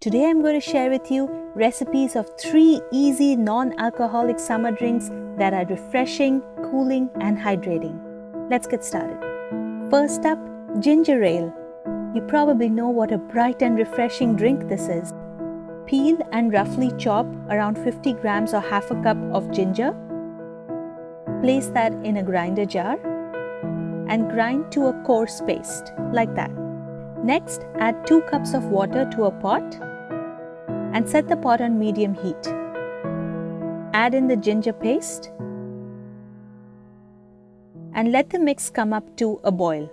Today I'm going to share with you recipes of 3 easy non-alcoholic summer drinks that are refreshing, cooling and hydrating. Let's get started. First up, ginger ale. You probably know what a bright and refreshing drink this is. Peel and roughly chop around 50 grams or half a cup of ginger. Place that in a grinder jar and grind to a coarse paste, like that. Next, add 2 cups of water to a pot and set the pot on medium heat. Add in the ginger paste and let the mix come up to a boil.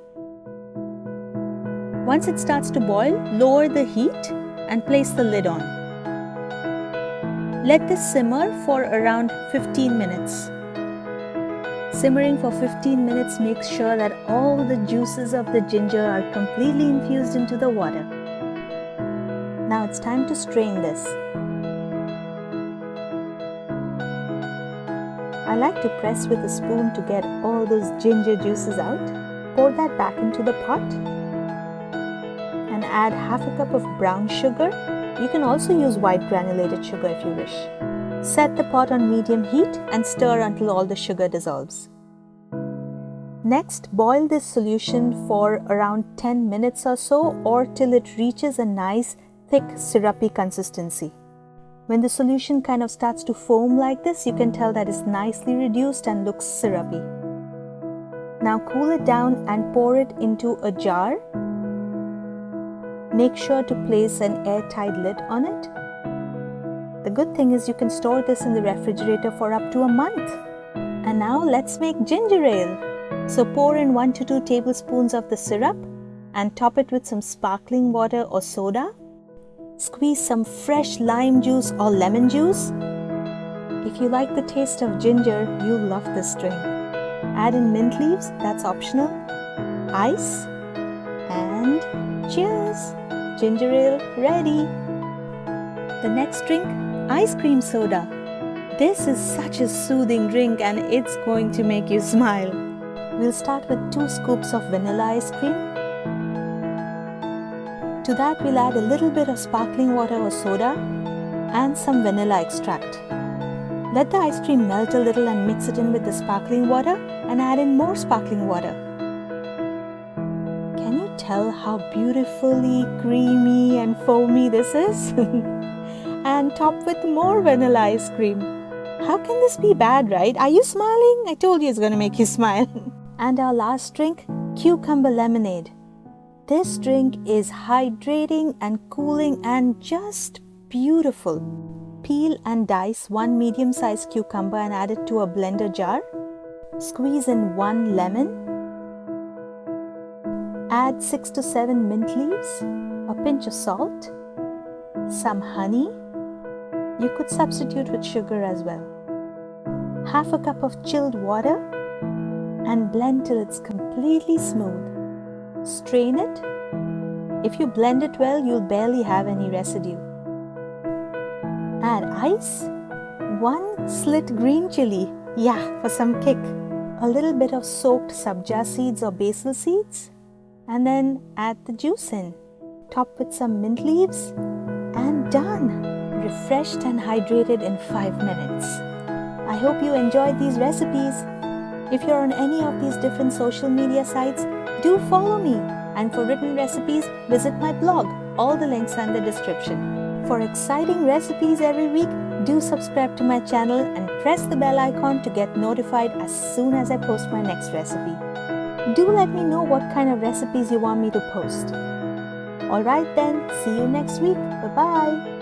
Once it starts to boil, lower the heat and place the lid on. Let this simmer for around 15 minutes. Simmering for 15 minutes makes sure that all the juices of the ginger are completely infused into the water. Now it's time to strain this. I like to press with a spoon to get all those ginger juices out. Pour that back into the pot and add half a cup of brown sugar. You can also use white granulated sugar if you wish. Set the pot on medium heat and stir until all the sugar dissolves. Next, boil this solution for around 10 minutes or so, or till it reaches a nice thick syrupy consistency. When the solution kind of starts to foam like this, you can tell that it's nicely reduced and looks syrupy. Now cool it down and pour it into a jar. Make sure to place an airtight lid on it. The good thing is you can store this in the refrigerator for up to a month. And now let's make ginger ale. So pour in 1 to 2 tablespoons of the syrup and top it with some sparkling water or soda. Squeeze some fresh lime juice or lemon juice. If you like the taste of ginger, you'll love this drink. Add in mint leaves, that's optional. Ice and cheers! Ginger ale ready! The next drink, ice cream soda. This is such a soothing drink and it's going to make you smile. We'll start with 2 scoops of vanilla ice cream. To that we'll add a little bit of sparkling water or soda and some vanilla extract. Let the ice cream melt a little and mix it in with the sparkling water and add in more sparkling water. Can you tell how beautifully creamy and foamy this is? And top with more vanilla ice cream. How can this be bad, right? Are you smiling? I told you it's going to make you smile. And our last drink, cucumber lemonade. This drink is hydrating and cooling and just beautiful. Peel and dice 1 medium-sized cucumber and add it to a blender jar. Squeeze in 1 lemon. Add 6 to 7 mint leaves, a pinch of salt, some honey. You could substitute with sugar as well. Half a cup of chilled water and blend till it's completely smooth. Strain it. If you blend it well, you'll barely have any residue. Add ice, 1 slit green chilli, for some kick. A little bit of soaked sabja seeds or basil seeds, and then add the juice in. Top with some mint leaves, and done! Refreshed and hydrated in 5 minutes. I hope you enjoyed these recipes. If you're on any of these different social media sites, do follow me, and for written recipes, visit my blog. All the links are in the description. For exciting recipes every week, do subscribe to my channel and press the bell icon to get notified as soon as I post my next recipe. Do let me know what kind of recipes you want me to post. Alright then, see you next week. Bye-bye.